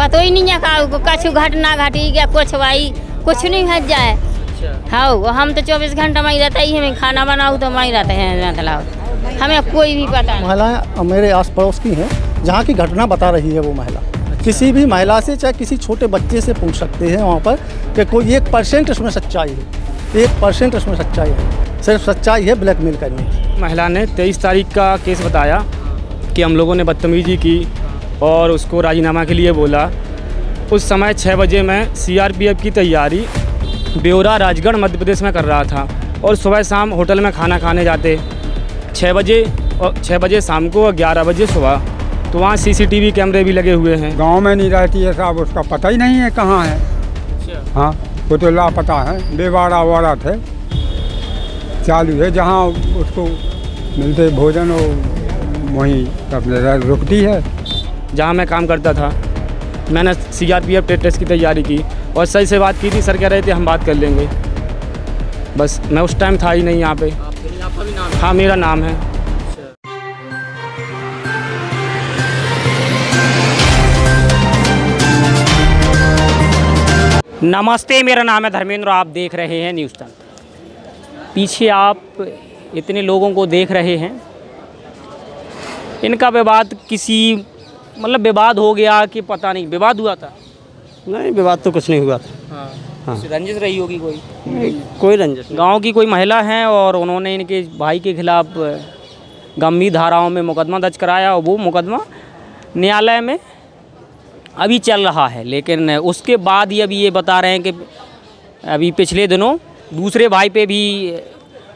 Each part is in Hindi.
पता ही नहीं है कछु घटना घटी क्या कुछ भाई कुछ नहीं घट जाए। हाँ हम तो 24 घंटा वहीं रहता ही, हमें खाना बनाओ तो वहीं रहते हैं, मतलब हमें कोई भी पता नहीं। महिलाएं मेरे आस पड़ोस की हैं जहाँ की घटना बता रही है वो महिला। किसी भी महिला से चाहे किसी छोटे बच्चे से पूछ सकते हैं वहाँ पर कि कोई 1% इसमें सच्चाई है, 1% इसमें सच्चाई है, सिर्फ सच्चाई है ब्लैकमेल करने की। महिला ने 23 तारीख का केस बताया कि हम लोगों ने बदतमीजी की और उसको राजीनामा के लिए बोला। उस समय 6 बजे मैं CRPF की तैयारी ब्योरा राजगढ़ मध्य प्रदेश में कर रहा था और सुबह शाम होटल में खाना खाने जाते 6 बजे शाम को और 11 बजे सुबह। तो वहाँ CCTV कैमरे भी लगे हुए हैं। गांव में नहीं रहती है साहब, उसका पता ही नहीं है कहाँ है। हाँ वो तो लापता है, बेवाड़ा वाड़ा थे चालू है, जहाँ उसको मिलते भोजन वहीं अपने रुकती है। जहाँ मैं काम करता था मैंने CRPF टेस्ट की तैयारी की और सही से बात की थी। सर कह रहे थे हम बात कर लेंगे, बस मैं उस टाइम था ही नहीं यहाँ पे। आपका भी नाम है? हाँ मेरा नाम है। नमस्ते, मेरा नाम है धर्मेंद्र, आप देख रहे हैं न्यूज़ तंत्र। पीछे आप इतने लोगों को देख रहे हैं, इनका विवाद किसी मतलब विवाद हो गया कि पता नहीं विवाद हुआ था? नहीं विवाद तो कुछ नहीं हुआ था। हाँ। रंजिश रही होगी कोई रंजिश। गांव की कोई महिला हैं और उन्होंने इनके भाई के खिलाफ गंभीर धाराओं में मुकदमा दर्ज कराया और वो मुकदमा न्यायालय में अभी चल रहा है। लेकिन उसके बाद ही अभी ये बता रहे हैं कि अभी पिछले दिनों दूसरे भाई पे भी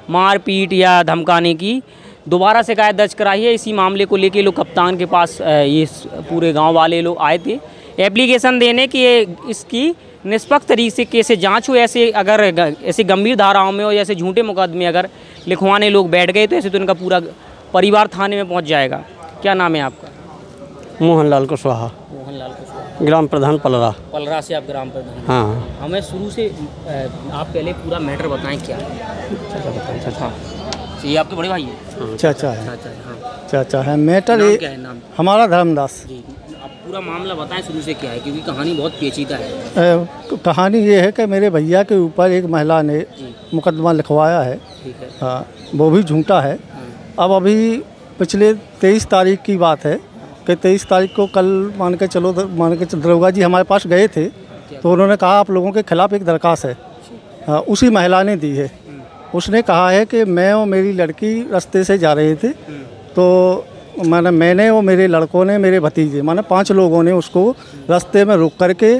मारपीट या धमकाने की दोबारा शिकायत दर्ज कराई है। इसी मामले को लेके लोग कप्तान के पास ये पूरे गांव वाले लोग आए थे एप्लीकेशन देने कि इसकी निष्पक्ष तरीके से जांच हो। ऐसे अगर ऐसे गंभीर धाराओं में और ऐसे झूठे मुकदमे अगर लिखवाने लोग बैठ गए तो ऐसे तो इनका पूरा परिवार थाने में पहुंच जाएगा। क्या नाम है आपका? मोहनलाल कुशवाहा। मोहनलाल कुशवाहा, ग्राम प्रधान पलरा। पलरा से आप ग्राम प्रधान? हाँ। हमें शुरू से आप पहले पूरा मैटर बताएं क्या है। हाँ ये आपके बड़े भाई हैं? चाचा है। चाचा है। मैटर क्या है नाम? हमारा धर्मदास जी। आप पूरा मामला बताएं शुरू से क्या है, क्योंकि कहानी बहुत पेचीदा है। कहानी ये है कि मेरे भैया के ऊपर एक महिला ने मुकदमा लिखवाया है। ठीक है। हाँ वो भी झूठा है। अब अभी पिछले 23 तारीख की बात है कि 23 तारीख को कल मान के चलो दरोगा जी हमारे पास गए थे तो उन्होंने कहा आप लोगों के खिलाफ एक दरखास्त है। हाँ उसी महिला ने दी है। उसने कहा है कि मैं और मेरी लड़की रास्ते से जा रहे थे तो मैंने और मेरे लड़कों ने मेरे भतीजे 5 लोगों ने उसको रास्ते में रोक करके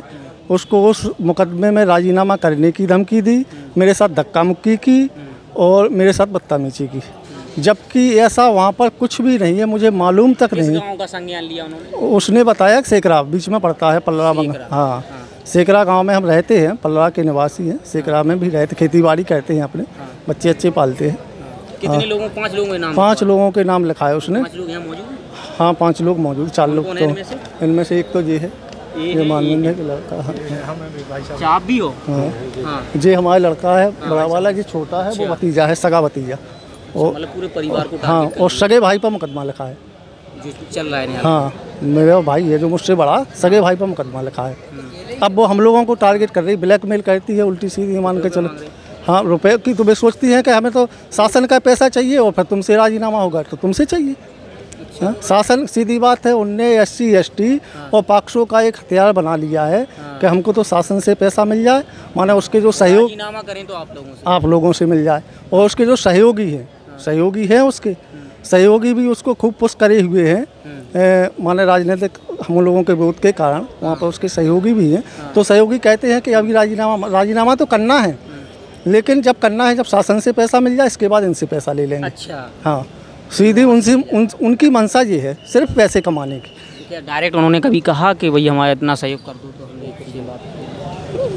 उसको उस मुकदमे में राजीनामा करने की धमकी दी, मेरे साथ धक्का मुक्की की और मेरे साथ बदतमीजी की, जबकि ऐसा वहाँ पर कुछ भी नहीं है, मुझे मालूम तक नहीं। किस गांव का संज्ञान लिया उन्होंने? उसने बताया कि सेकरा बीच में पड़ता है पलरा बंगा। हाँ सेकरा गांव में हम रहते हैं, पलरा के निवासी हैं, सेकरा में भी रहते, खेती बाड़ी करते हैं, अपने बच्चे अच्छे पालते हैं। कितने लोगों? 5 लोगों के नाम? 5 लोगों के नाम लिखा है उसने। 5 लोग यहाँ मौजूद? हाँ 5 लोग मौजूद, 4 लोग तो इनमें से एक तो ये है, ये मानवीय का लड़का। आप भी हो? हाँ ये हमारा लड़का है बड़ा वाला, ये छोटा है वो भतीजा है, सगा भतीजा। मतलब पूरे परिवार को? हाँ और सगे भाई पर मुकदमा लिखा है जो चल रहा है। हाँ मेरा भाई है जो मुझसे बड़ा, सगे भाई पर मुकदमा लिखा है। अब वो हम लोगों को टारगेट कर रही, ब्लैकमेल करती है उल्टी सीधी, मान के चलो। हाँ रुपए की तो वे सोचती हैं कि हमें तो शासन का पैसा चाहिए और फिर तुमसे राजीनामा होगा तो तुमसे चाहिए। हाँ शासन, सीधी बात है, उनने SC ST और पॉक्सो का एक हथियार बना लिया है कि हमको तो शासन से पैसा मिल जाए, माने उसके जो सहयोग राजीनामा करें तो आप लोगों से मिल जाए, और उसके जो सहयोगी हैं उसके सहयोगी भी उसको खूब पुश करे हुए हैं। माने राजनीतिक हम लोगों के विरोध के कारण वहाँ पर उसके सहयोगी भी हैं। तो सहयोगी कहते हैं कि अभी राजीनामा तो करना है, लेकिन जब करना है जब शासन से पैसा मिल जाए इसके बाद इनसे पैसा ले लेंगे। अच्छा। हाँ सीधी उनकी मंशा ये है, सिर्फ पैसे कमाने की। क्या डायरेक्ट उन्होंने कभी कहा कि भाई हमारा इतना सहयोग कर दो तो हम ये बात?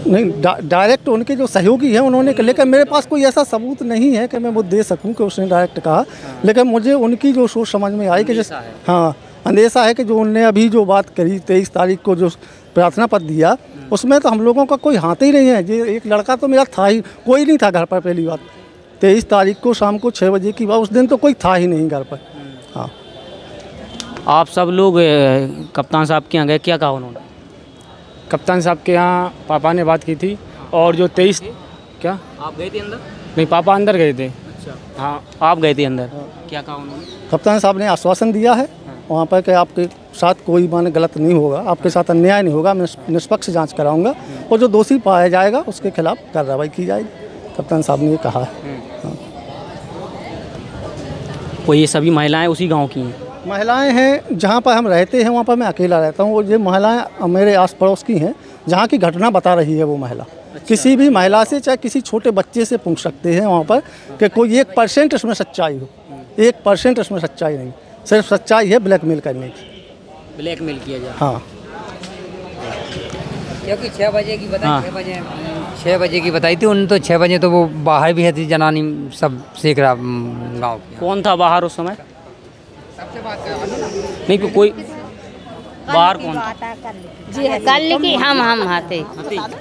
नहीं डायरेक्ट उनके जो सहयोगी हैं उन्होंने, लेकिन मेरे पास कोई ऐसा सबूत नहीं है कि मैं वो दे सकूं कि उसने डायरेक्ट कहा। लेकिन मुझे उनकी जो सोच समझ में आई कि जैसे हाँ अंदेशा है कि जो उनने अभी जो बात करी 23 तारीख को जो प्रार्थना पत्र दिया उसमें तो हम लोगों का कोई हाथ ही नहीं है। ये एक लड़का तो मेरा था ही, कोई नहीं था घर पर। पहली बात 23 तारीख को शाम को 6 बजे की बात, उस दिन तो कोई था ही नहीं घर पर। हाँ आप सब लोग कप्तान साहब के यहाँ गए, क्या कहा उन्होंने? कप्तान साहब के यहाँ पापा ने बात की थी और जो 23 क्या आप गए थे अंदर? नहीं, पापा अंदर गए थे। अच्छा, हाँ, आप गए थे अंदर, क्या कहा उन्होंने? कप्तान साहब ने आश्वासन दिया है वहाँ पर कि आपके साथ कोई माने गलत नहीं होगा, आपके साथ अन्याय नहीं होगा, मैं निष्पक्ष जांच कराऊंगा और जो दोषी पाया जाएगा उसके खिलाफ कार्रवाई की जाएगी। कप्तान साहब ने ये कहा है। वो ये सभी महिलाएं उसी गांव की हैं? महिलाएं हैं जहाँ पर हम रहते हैं वहाँ पर मैं अकेला रहता हूँ और ये महिलाएं मेरे आस पड़ोस की हैं जहाँ की घटना बता रही है वो महिला। किसी भी महिला से चाहे किसी छोटे बच्चे से पूछ सकते हैं वहाँ पर कि कोई 1% इसमें सच्चाई हो, 1% इसमें सच्चाई नहीं, सिर्फ सच्चाई है ब्लैकमेल करने की। ब्लैकमेल किया जाए। हाँ, क्योंकि 6 बजे की बताई, 6 बजे की बताई थी उन, तो 6 बजे तो वो बाहर भी थी जनानी सब सीख रहा गाँव की। कौन था बाहर उस समय? नहीं, कोई बाहर कौन था? जी कल की हम आते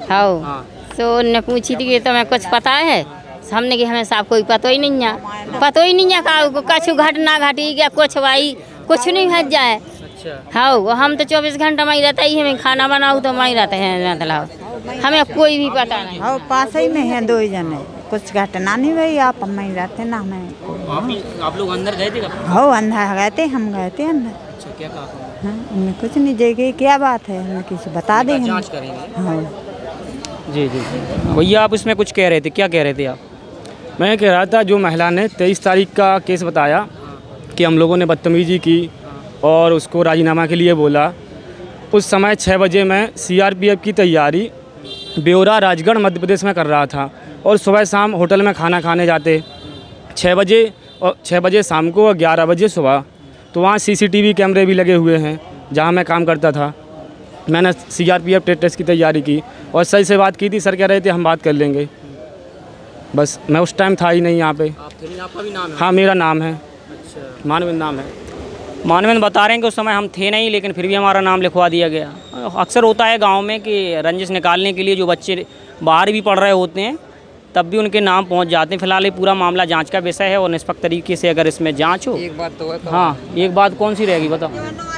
हाँ, तो ने पूछी थी कि तुम्हें कुछ पता है? हमने कि हमें साहब कोई पता ही नहीं है, पता ही नहीं है का कछु घटना घटी क्या कुछ भाई कुछ नहीं हट जाए। अच्छा, हाँ, हम तो 24 घंटा वहीं रहता ही, हमें खाना बनाओ तो वहीं रहते हैं, मतलब हमें कोई भी पता नहीं। हाँ, पास ही में है 2 जने, कुछ घटना नहीं भाई, आप वहीं रहते ना हमें। आप लोग अंदर गए थे कब? हाँ, अंदर गए थे, हम गए थे अंदर। अच्छा, क्या कहा? हाँ, उनमें कुछ नहीं जाएगी, क्या बात है हमें किसी बता दें, जांच करेंगे। हाँ। जी जी, भैया आप इसमें कुछ कह रहे थे, क्या कह रहे थे आप? मैं कह रहा था जो महिला ने 23 तारीख का केस बताया कि हम लोगों ने बदतमीजी की और उसको राजीनामा के लिए बोला, उस समय 6 बजे मैं CRPF की तैयारी ब्योरा राजगढ़ मध्य प्रदेश में कर रहा था और सुबह शाम होटल में खाना खाने जाते 6 बजे और 6 बजे शाम को और 11 बजे सुबह। तो वहाँ CCTV कैमरे भी लगे हुए हैं जहाँ मैं काम करता था। मैंने CRPF टेस्ट की तैयारी की और सही से बात की थी, सर कह रहे थे हम बात कर लेंगे, बस मैं उस टाइम था ही नहीं यहाँ पे। आप थे नहीं? आपका भी नाम है? हाँ, मेरा नाम है। अच्छा, मानवेंद्र नाम है। मानवेंद्र बता रहे हैं कि उस समय हम थे नहीं, लेकिन फिर भी हमारा नाम लिखवा दिया गया। अक्सर होता है गांव में कि रंजिश निकालने के लिए जो बच्चे बाहर भी पढ़ रहे होते हैं तब भी उनके नाम पहुंच जाते हैं। फिलहाल ये पूरा मामला जांच का विषय है और निष्पक्ष तरीके से अगर इसमें जांच हो। एक बात तो है, हाँ, एक बात कौन सी रहेगी बताओ?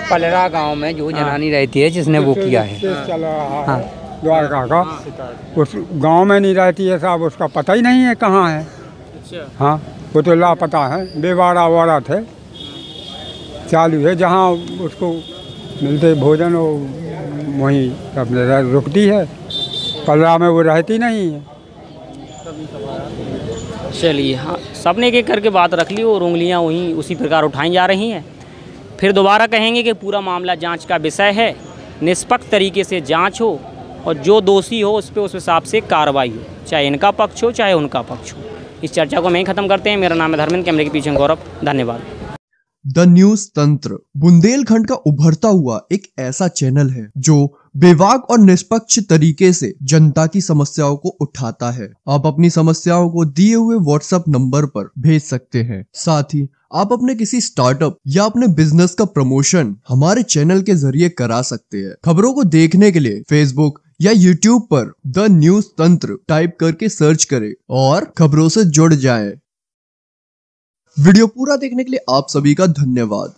पलरा गांव में जो जनानी रहती है जिसने वो किया है, चल रहा है द्वारका का, उस गांव में नहीं रहती है साहब, उसका पता ही नहीं है कहाँ है। हाँ, वो तो लापता है, बेवाड़ा वारत है, चालू है, जहाँ उसको मिलते भोजन वो वहीं अपने रुकती है, पलरा में वो रहती नहीं है। चलिए, हाँ, सबने एक एक करके बात रख ली और उंगलियां वहीं उसी प्रकार उठाई जा रही हैं। फिर दोबारा कहेंगे कि पूरा मामला जांच का विषय है, निष्पक्ष तरीके से जांच हो और जो दोषी हो उस पर उस हिसाब से कार्रवाई हो, चाहे इनका पक्ष हो चाहे उनका पक्ष हो। इस चर्चा को मैं ही ख़त्म करते हैं। मेरा नाम है धर्मेंद्र, कैमरे के पीछे गौरव। धन्यवाद। द न्यूज तंत्र बुंदेलखंड का उभरता हुआ एक ऐसा चैनल है जो बेबाक और निष्पक्ष तरीके से जनता की समस्याओं को उठाता है। आप अपनी समस्याओं को दिए हुए व्हाट्सएप नंबर पर भेज सकते हैं। साथ ही आप अपने किसी स्टार्टअप या अपने बिजनेस का प्रमोशन हमारे चैनल के जरिए करा सकते हैं। खबरों को देखने के लिए फेसबुक या यूट्यूब पर द न्यूज तंत्र टाइप करके सर्च करें और खबरों से जुड़ जाएं। वीडियो पूरा देखने के लिए आप सभी का धन्यवाद।